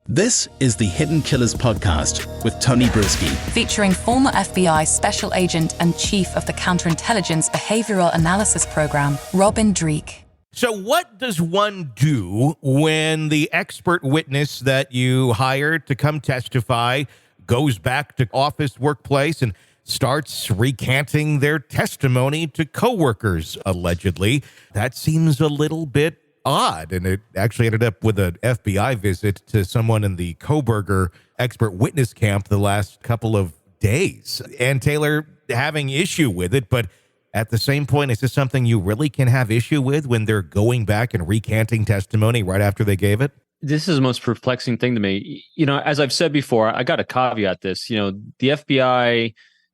This is the Hidden Killers podcast with Tony Brueski, featuring former FBI Special Agent and Chief of the Counterintelligence Behavioral Analysis Program, Dreeke. So what does one do when the expert witness that you hired to come testify goes back to office workplace and starts recanting their testimony to coworkers, allegedly? That seems a little bit odd, and it actually ended up with an FBI visit to someone in the Kohberger expert witness camp the last couple of days. And Taylor having issue with it, but at the same point, is this something you really can have issue with when they're going back and recanting testimony right after they gave it? This is the most perplexing thing to me. As I've said before, I got to caveat this. The FBI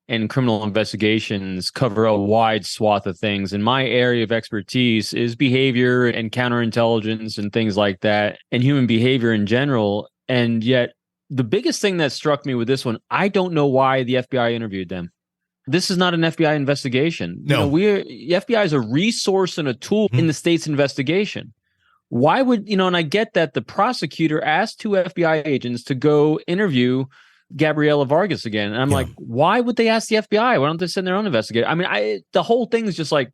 and criminal investigations cover a wide swath of things. And my area of expertise is behavior and counterintelligence and things like that, and human behavior in general. And yet, the biggest thing that struck me with this one, I don't know why the FBI interviewed them. This is not an FBI investigation. No. The FBI is a resource and a tool in the state's investigation. Why would, and I get that the prosecutor asked two FBI agents to go interview Gabriela Vargas again. And I'm like, why would they ask the FBI? Why don't they send their own investigator? I mean, the whole thing is just like,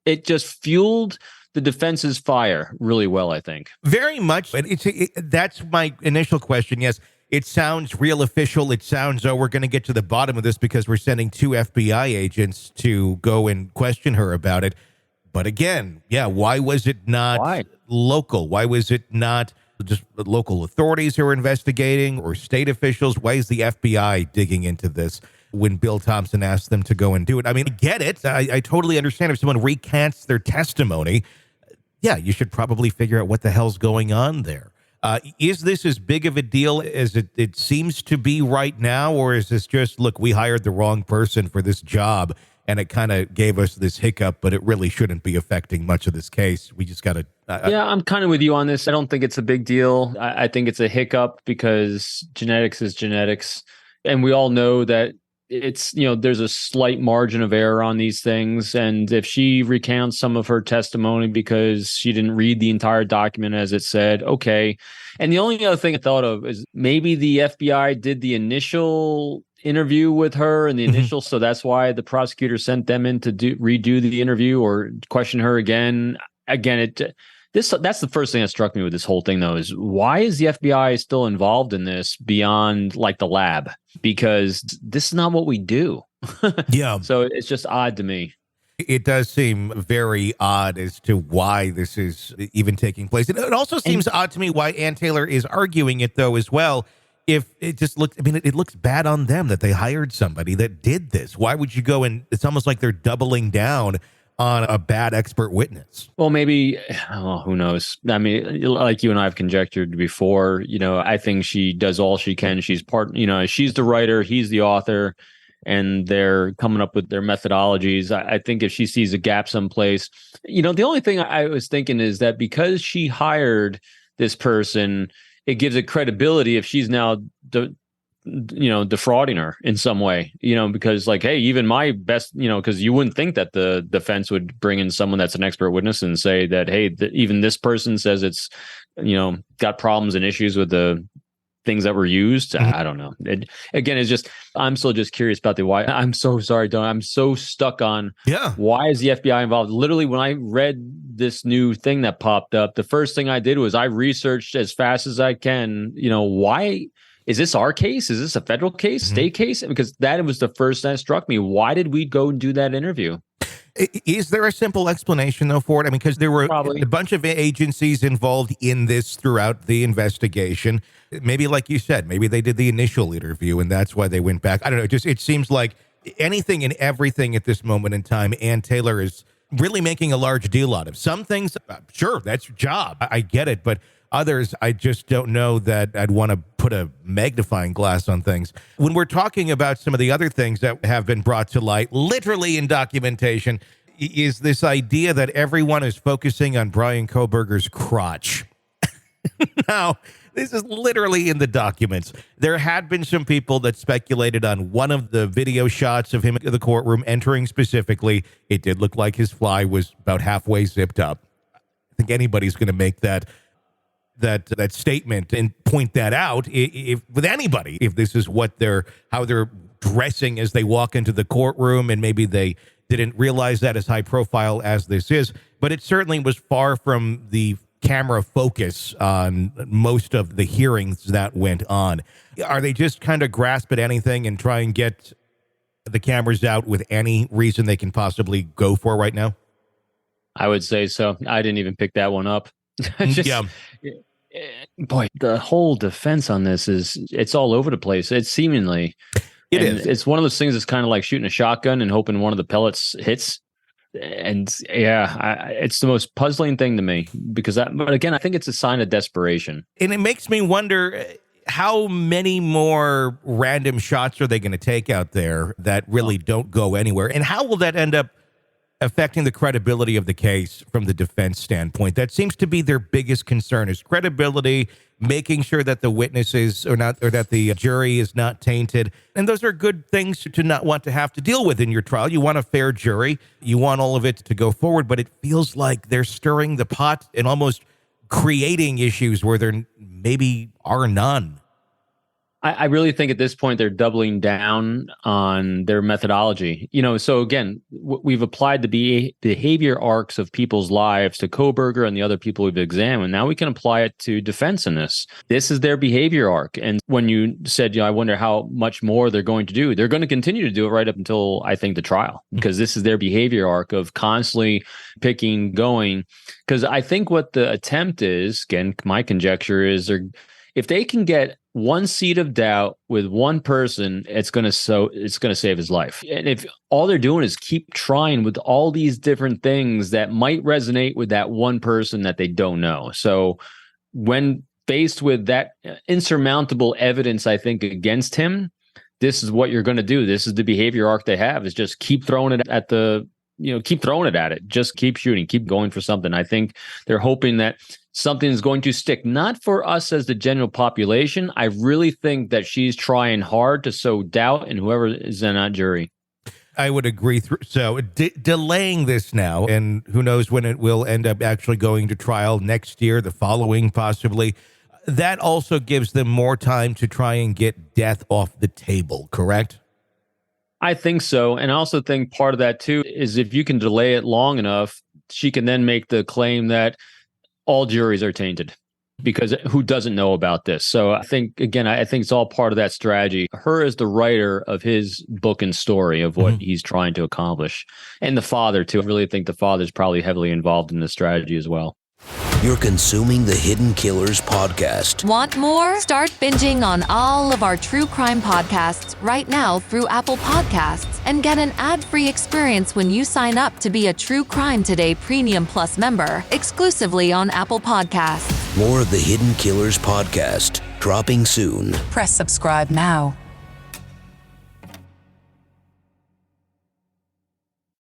it just fueled the defense's fire really well, I think. Very much. And that's my initial question. Yes, it sounds real official. It sounds, we're going to get to the bottom of this because we're sending two FBI agents to go and question her about it. But again, why was it not local? Why was it not just local authorities who are investigating or state officials? Why is the FBI digging into this when Bill Thompson asked them to go and do it? I mean, I get it. I totally understand if someone recants their testimony. You should probably figure out what the hell's going on there. Is this as big of a deal as it seems to be right now? Or is this just, look, we hired the wrong person for this job and it kind of gave us this hiccup, but it really shouldn't be affecting much of this case? We just got to... I'm kind of with you on this. I don't think it's a big deal. I think it's a hiccup because genetics is genetics. And we all know that it's, there's a slight margin of error on these things. And if she recounts some of her testimony because she didn't read the entire document as it said, okay. And the only other thing I thought of is maybe the FBI did the initial interview with her and the initial, so that's why the prosecutor sent them in to redo the interview or question her again. That's the first thing that struck me with this whole thing, though, is why is the FBI still involved in this beyond like the lab? Because this is not what we do. Yeah. So it's just odd to me. It does seem very odd as to why this is even taking place. And it also seems odd to me why Ann Taylor is arguing it, though, as well. If it just looks, it looks bad on them that they hired somebody that did this. Why would you go and it's almost like they're doubling down on a bad expert witness? Well, maybe, who knows? I mean, like you and I have conjectured before, I think she does all she can. She's she's the writer, he's the author, and they're coming up with their methodologies. I think if she sees a gap someplace, the only thing I was thinking is that because she hired this person, it gives it credibility if she's now, defrauding her in some way, because like, hey, even my best, because you wouldn't think that the defense would bring in someone that's an expert witness and say that, hey, even this person says it's, got problems and issues with the things that were used. I don't know. It's just, I'm still just curious about the why. I'm so sorry, Don. I'm so stuck on why is the FBI involved? Literally, when I read this new thing that popped up, the first thing I did was I researched as fast as I can, why is this our case? Is this a federal case, state case? Because that was the first that struck me. Why did we go and do that interview? Is there a simple explanation, though, for it? I mean, because there were a bunch of agencies involved in this throughout the investigation. Maybe, like you said, maybe they did the initial interview, and that's why they went back. I don't know. It seems like anything and everything at this moment in time, Ann Taylor is really making a large deal out of. Some things, sure, that's your job. I get it, but others, I just don't know that I'd want to put a magnifying glass on things. When we're talking about some of the other things that have been brought to light, literally in documentation, is this idea that everyone is focusing on Brian Kohberger's crotch. Now, this is literally in the documents. There had been some people that speculated on one of the video shots of him in the courtroom entering specifically. It did look like his fly was about halfway zipped up. I think anybody's going to make that that statement and point that out if with anybody, if this is how they're dressing as they walk into the courtroom, and maybe they didn't realize that as high profile as this is, but it certainly was far from the camera focus on most of the hearings that went on. Are they just kind of grasp at anything and try and get the cameras out with any reason they can possibly go for right now? I would say so. I didn't even pick that one up. Yeah. Boy, the whole defense on this it's all over the place. It's seemingly... It is. It's one of those things that's kind of like shooting a shotgun and hoping one of the pellets hits. And it's the most puzzling thing to me but again, I think it's a sign of desperation. And it makes me wonder how many more random shots are they going to take out there that really don't go anywhere? And how will that end up affecting the credibility of the case from the defense standpoint? That seems to be their biggest concern, is credibility, making sure that the witnesses or that the jury is not tainted. And those are good things to not want to have to deal with in your trial. You want a fair jury. You want all of it to go forward, but it feels like they're stirring the pot and almost creating issues where there maybe are none. I really think at this point they're doubling down on their methodology. So again, we've applied the behavior arcs of people's lives to Kohberger and the other people we've examined. Now we can apply it to defense in this. This is their behavior arc. And when you said, I wonder how much more they're going to do, they're going to continue to do it right up until, I think, the trial, because this is their behavior arc of constantly picking, going. Because I think what the attempt is, again, my conjecture is if they can get one seed of doubt with one person, it's going to save his life. And if all they're doing is keep trying with all these different things that might resonate with that one person that they don't know. So when faced with that insurmountable evidence, I think, against him, this is what you're going to do. This is the behavior arc they have, is just keep throwing it at keep throwing it at it. Just keep shooting, keep going for something. I think they're hoping that something is going to stick, not for us as the general population. I really think that she's trying hard to sow doubt in whoever is in that jury. I would agree. So delaying this now, and who knows when it will end up actually going to trial next year, the following possibly, that also gives them more time to try and get death off the table, correct? I think so. And I also think part of that, too, is if you can delay it long enough, she can then make the claim that all juries are tainted, because who doesn't know about this? So I think it's all part of that strategy. Her as the writer of his book and story of what he's trying to accomplish. And the father, too. I really think the father's probably heavily involved in this strategy as well. You're consuming the Hidden Killers podcast. Want more? Start binging on all of our true crime podcasts right now through Apple Podcasts, and get an ad-free experience when you sign up to be a True Crime Today Premium Plus member, exclusively on Apple Podcasts. More of the Hidden Killers podcast, dropping soon. Press subscribe now.